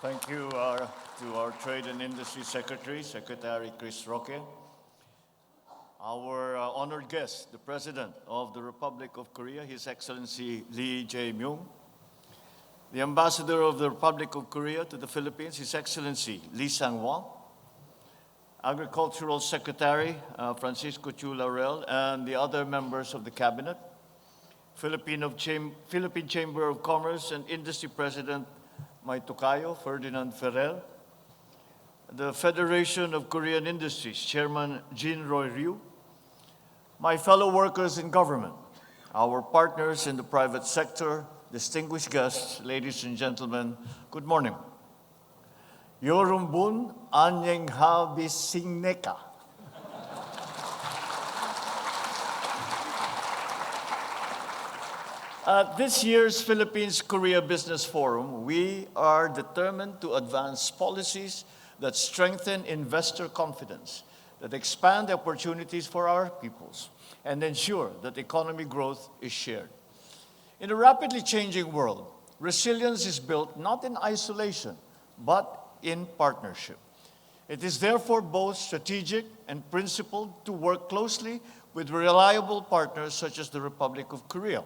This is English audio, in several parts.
Thank you to our Trade and Industry Secretary, Secretary Chris Roque, our honored guest, the President of the Republic of Korea, His Excellency Lee Jae-myung, the Ambassador of the Republic of Korea to the Philippines, His Excellency Lee Sang-won, Agricultural Secretary Francisco Chu Laurel, and the other members of the Cabinet, Philippine Chamber of Commerce and Industry President my Tocayo, Ferdinand R, the Federation of Korean Industries, Chairman Jin Roy Ryu, my fellow workers in government, our partners in the private sector, distinguished guests, ladies and gentlemen, good morning. 여러분 안녕하십니까? At this year's Philippines-Korea Business Forum, we are determined to advance policies that strengthen investor confidence, that expand opportunities for our peoples, and ensure that economic growth is shared. In a rapidly changing world, resilience is built not in isolation, but in partnership. It is therefore both strategic and principled to work closely with reliable partners such as the Republic of Korea,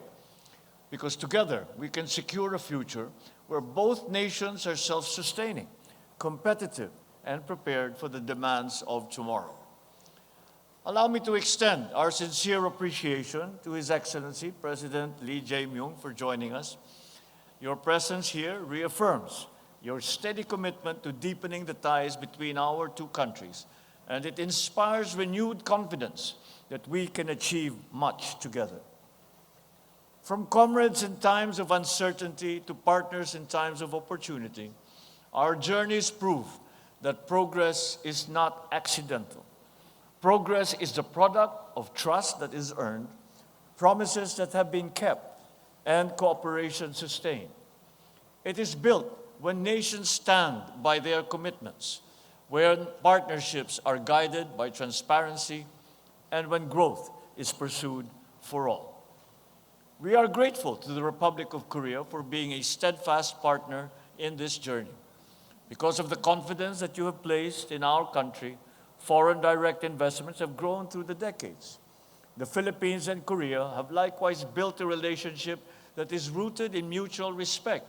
because together we can secure a future where both nations are self-sustaining, competitive, and prepared for the demands of tomorrow. Allow me to extend our sincere appreciation to His Excellency President Lee Jae-myung for joining us. Your presence here reaffirms your steady commitment to deepening the ties between our two countries, and it inspires renewed confidence that we can achieve much together. From comrades in times of uncertainty to partners in times of opportunity, our journeys prove that progress is not accidental. Progress is the product of trust that is earned, promises that have been kept, and cooperation sustained. It is built when nations stand by their commitments, when partnerships are guided by transparency, and when growth is pursued for all. We are grateful to the Republic of Korea for being a steadfast partner in this journey. Because of the confidence that you have placed in our country, foreign direct investments have grown through the decades. The Philippines and Korea have likewise built a relationship that is rooted in mutual respect,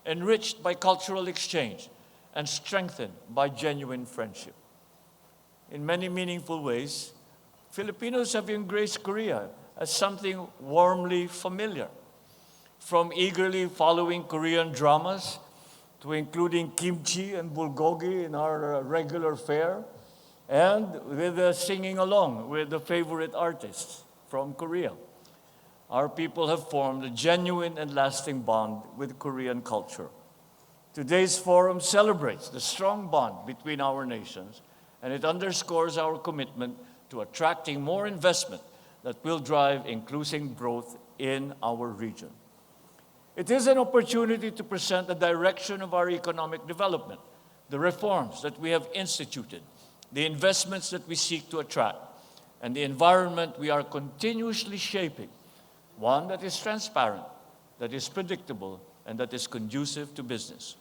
enriched by cultural exchange, and strengthened by genuine friendship. In many meaningful ways, Filipinos have embraced Korea as something warmly familiar. From eagerly following Korean dramas to including kimchi and bulgogi in our regular fare, and with singing along with the favorite artists from Korea. Our people have formed a genuine and lasting bond with Korean culture. Today's forum celebrates the strong bond between our nations, and it underscores our commitment to attracting more investment that will drive inclusive growth in our region. It is an opportunity to present the direction of our economic development, the reforms that we have instituted, the investments that we seek to attract, and the environment we are continuously shaping, one that is transparent, that is predictable, and that is conducive to business.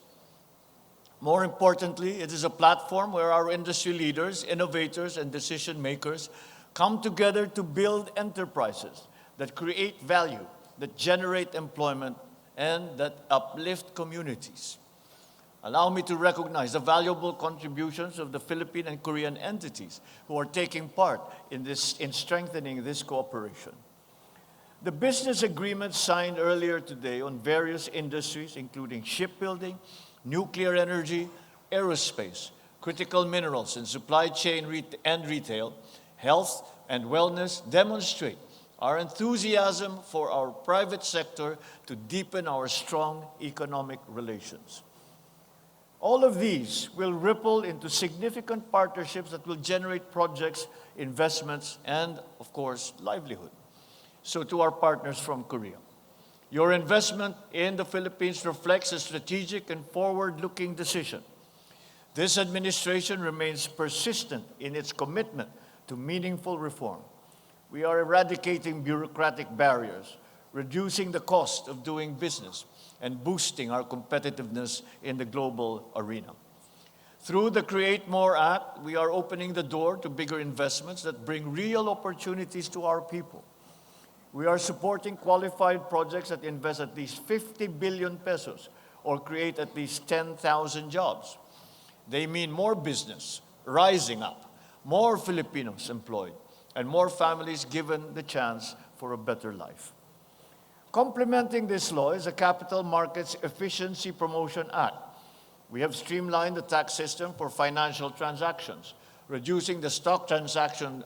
More importantly, it is a platform where our industry leaders, innovators, and decision makers come together to build enterprises that create value, that generate employment, and that uplift communities. Allow me to recognize the valuable contributions of the Philippine and Korean entities who are taking part in strengthening this cooperation. The business agreements signed earlier today on various industries, including shipbuilding, nuclear energy, aerospace, critical minerals, and supply chain and retail, health, and wellness, demonstrate our enthusiasm for our private sector to deepen our strong economic relations. All of these will ripple into significant partnerships that will generate projects, investments, and, of course, livelihood. So to our partners from Korea, your investment in the Philippines reflects a strategic and forward-looking decision. This administration remains persistent in its commitment to meaningful reform. We are eradicating bureaucratic barriers, reducing the cost of doing business, and boosting our competitiveness in the global arena. Through the Create More Act, we are opening the door to bigger investments that bring real opportunities to our people. We are supporting qualified projects that invest at least 50 billion pesos or create at least 10,000 jobs. They mean more business rising up, more Filipinos employed, and more families given the chance for a better life. Complementing this law is the Capital Markets Efficiency Promotion Act. We have streamlined the tax system for financial transactions, reducing the stock transaction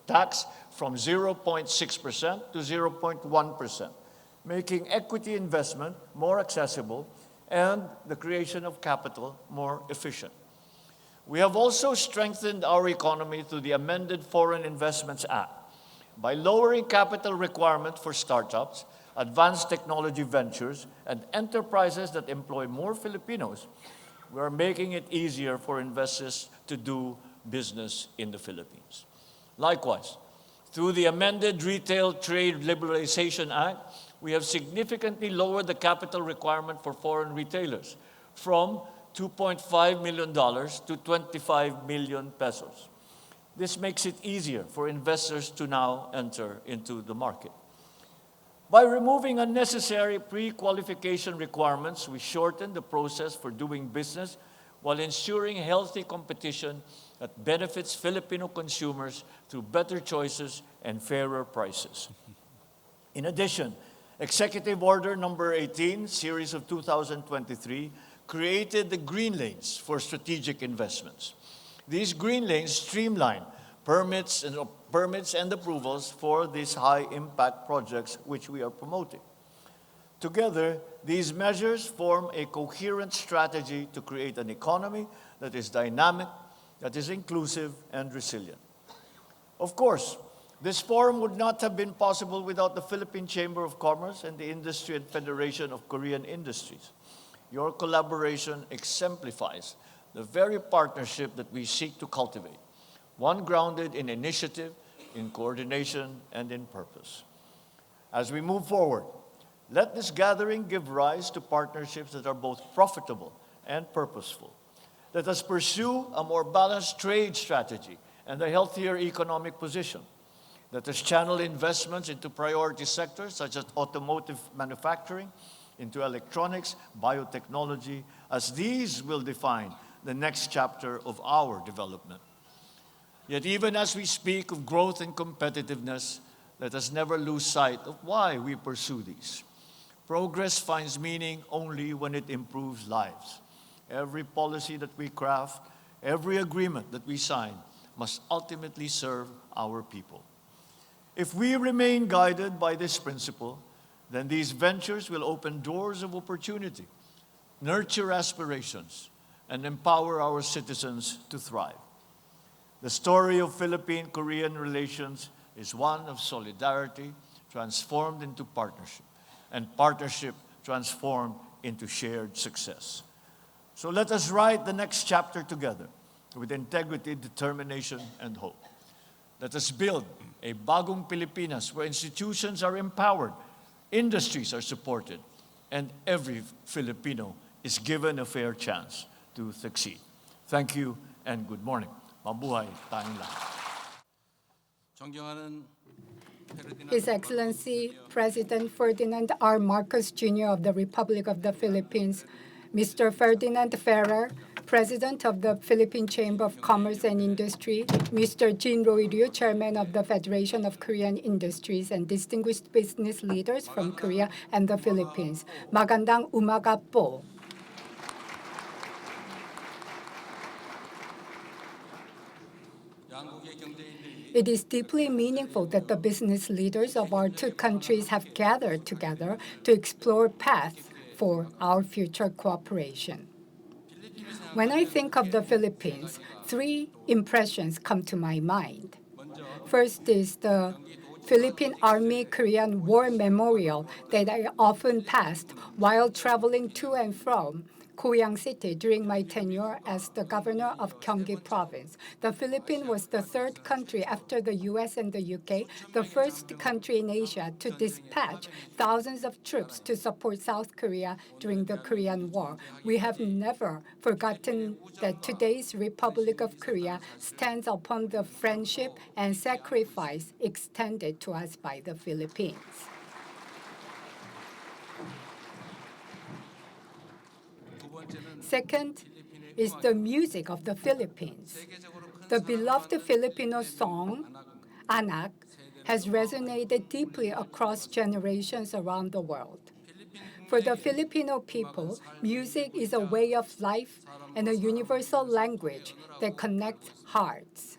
tax from 0.6% to 0.1%, making equity investment more accessible and the creation of capital more efficient. We have also strengthened our economy through the Amended Foreign Investments Act. By lowering capital requirements for startups, advanced technology ventures, and enterprises that employ more Filipinos, we are making it easier for investors to do business in the Philippines. Likewise, through the amended Retail Trade Liberalization Act, we have significantly lowered the capital requirement for foreign retailers from $2.5 million to 25 million pesos. This makes it easier for investors to now enter into the market. By removing unnecessary pre-qualification requirements, we shorten the process for doing business while ensuring healthy competition that benefits Filipino consumers through better choices and fairer prices. In addition, Executive Order Number 18, Series of 2023, created the Green Lanes for strategic investments. These Green Lanes streamline permits and approvals for these high-impact projects which we are promoting. Together, these measures form a coherent strategy to create an economy that is dynamic, that is inclusive, and resilient. Of course, this forum would not have been possible without the Philippine Chamber of Commerce and the Industry and Federation of Korean Industries. Your collaboration exemplifies the very partnership that we seek to cultivate, one grounded in initiative, in coordination, and in purpose. As we move forward, let this gathering give rise to partnerships that are both profitable and purposeful. Let us pursue a more balanced trade strategy and a healthier economic position. Let us channel investments into priority sectors such as automotive manufacturing, into electronics, biotechnology, as these will define the next chapter of our development. Yet even as we speak of growth and competitiveness, let us never lose sight of why we pursue these. Progress finds meaning only when it improves lives. Every policy that we craft, every agreement that we sign must ultimately serve our people. If we remain guided by this principle, then these ventures will open doors of opportunity, nurture aspirations, and empower our citizens to thrive. The story of Philippine-Korean relations is one of solidarity transformed into partnership, and partnership transformed into shared success. So let us write the next chapter together with integrity, determination, and hope. Let us build a bagong Pilipinas where institutions are empowered, industries are supported, and every Filipino is given a fair chance to succeed. Thank you and good morning. Mabuhay tayong lahat. 존경하는 His Excellency President Ferdinand R. Marcos Jr. of the Republic of the Philippines, Mr. Ferdinand Ferrer, President of the Philippine Chamber of Commerce and Industry, Mr. Jin Roy-ryu, Chairman of the Federation of Korean Industries, and distinguished business leaders from Korea and the Philippines. Magandang umaga po. It is deeply meaningful that the business leaders of our two countries have gathered together to explore paths for our future cooperation. When I think of the Philippines, three impressions come to my mind. First is the Philippine Army Korean War Memorial that I often passed while traveling to and from Koyang City during my tenure as the governor of Gyeonggi Province. The Philippines was the third country after the US and the UK, the first country in Asia to dispatch thousands of troops to support South Korea during the Korean War. We have never forgotten that today's Republic of Korea stands upon the friendship and sacrifice extended to us by the Philippines. Second is the music of the Philippines. The beloved Filipino song, Anak, has resonated deeply across generations around the world. For the Filipino people, music is a way of life and a universal language that connects hearts.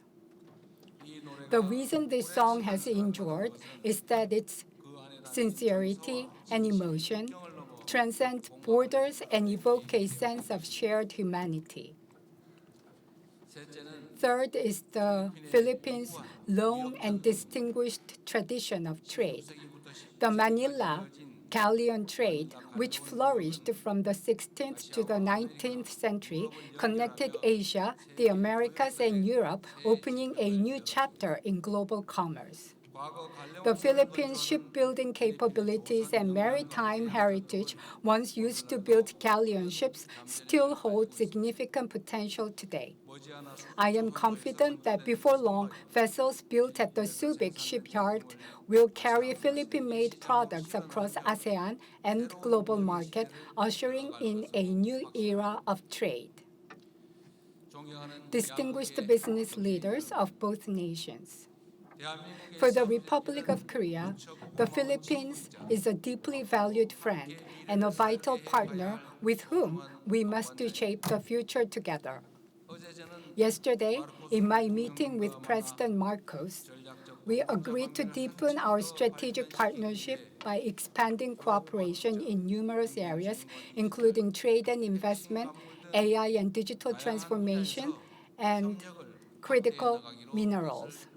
The reason this song has endured is that its sincerity and emotion transcend borders and evoke a sense of shared humanity. Third is the Philippines' long and distinguished tradition of trade. The Manila galleon trade, which flourished from the 16th to the 19th century, connected Asia, the Americas, and Europe, opening a new chapter in global commerce. The Philippines' shipbuilding capabilities and maritime heritage, once used to build galleon ships, still hold significant potential today. I am confident that before long, vessels built at the Subic shipyard will carry Philippine-made products across ASEAN and global market, ushering in a new era of trade. Distinguished business leaders of both nations. For the Republic of Korea, the Philippines is a deeply valued friend and a vital partner with whom we must shape the future together. Yesterday, in my meeting with President Marcos, we agreed to deepen our strategic partnership by expanding cooperation in numerous areas, including trade and investment, AI and digital transformation, and critical minerals.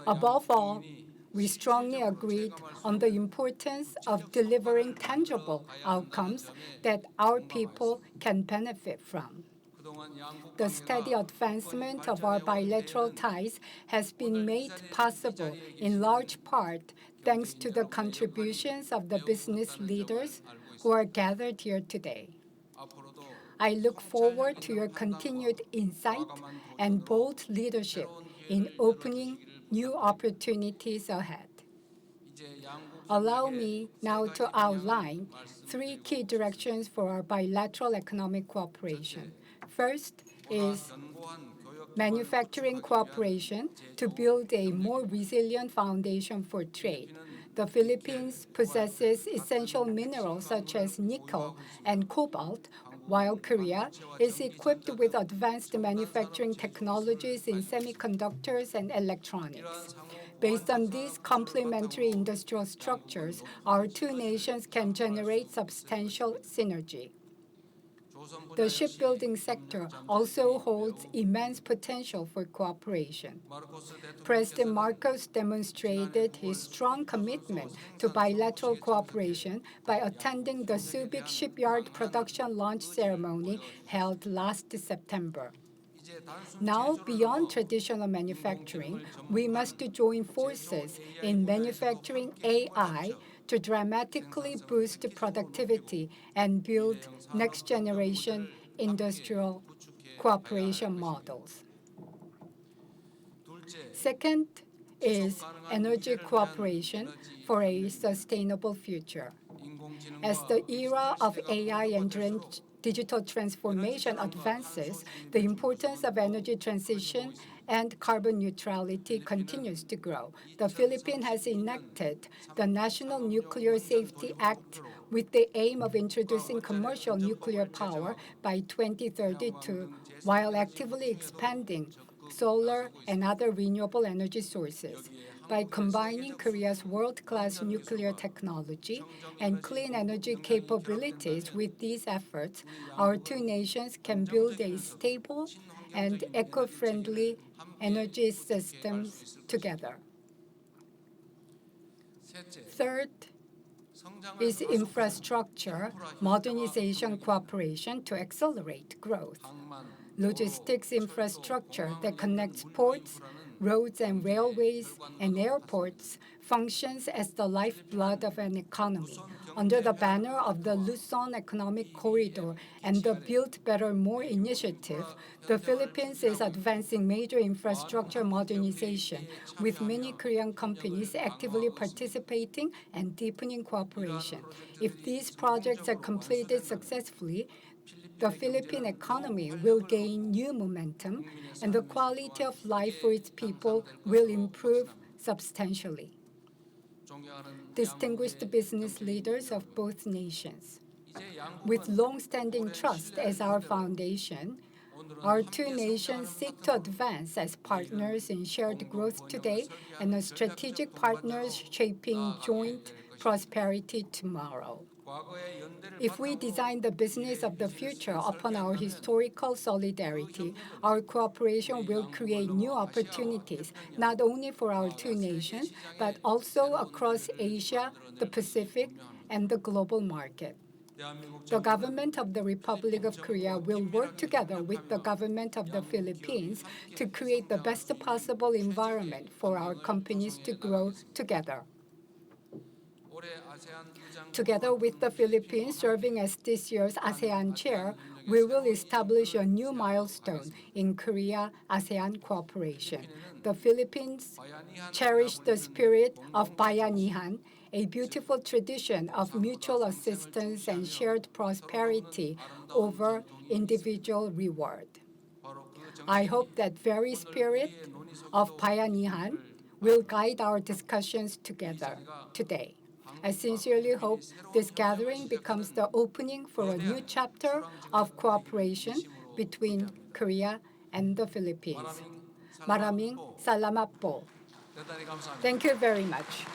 Above all, we strongly agreed on the importance of delivering tangible outcomes that our people can benefit from. The steady advancement of our bilateral ties has been made possible in large part thanks to the contributions of the business leaders who are gathered here today. I look forward to your continued insight and bold leadership in opening new opportunities ahead. Allow me now to outline three key directions for our bilateral economic cooperation. First is manufacturing cooperation to build a more resilient foundation for trade. The Philippines possesses essential minerals such as nickel and cobalt, while Korea is equipped with advanced manufacturing technologies in semiconductors and electronics. Based on these complementary industrial structures, our two nations can generate substantial synergy. The shipbuilding sector also holds immense potential for cooperation. President Marcos demonstrated his strong commitment to bilateral cooperation by attending the Subic shipyard production launch ceremony held last September. Now, beyond traditional manufacturing, we must join forces in manufacturing AI to dramatically boost productivity and build next-generation industrial cooperation models. Second is energy cooperation for a sustainable future. As the era of AI and digital transformation advances, the importance of energy transition and carbon neutrality continues to grow. The Philippines has enacted the National Nuclear Safety Act with the aim of introducing commercial nuclear power by 2032, while actively expanding solar and other renewable energy sources. By combining Korea's world-class nuclear technology and clean energy capabilities with these efforts, our two nations can build a stable and eco-friendly energy systems together. Third is infrastructure modernization cooperation to accelerate growth. Logistics infrastructure that connects ports, roads and railways, and airports functions as the lifeblood of an economy. Under the banner of the Luzon Economic Corridor and the Build Better More initiative, the Philippines is advancing major infrastructure modernization, with many Korean companies actively participating and deepening cooperation. If these projects are completed successfully, the Philippine economy will gain new momentum, and the quality of life for its people will improve substantially. Distinguished business leaders of both nations, with long-standing trust as our foundation, our two nations seek to advance as partners in shared growth today and as strategic partners shaping joint prosperity tomorrow. If we design the business of the future upon our historical solidarity, our cooperation will create new opportunities, not only for our two nations, but also across Asia, the Pacific, and the global market. The government of the Republic of Korea will work together with the government of the Philippines to create the best possible environment for our companies to grow together. Together with the Philippines serving as this year's ASEAN chair, we will establish a new milestone in Korea-ASEAN cooperation. The Philippines cherish the spirit of Bayanihan, a beautiful tradition of mutual assistance and shared prosperity over individual reward. I hope that very spirit of Bayanihan will guide our discussions together today. I sincerely hope this gathering becomes the opening for a new chapter of cooperation between Korea and the Philippines. Maraming salamat po. Thank you very much.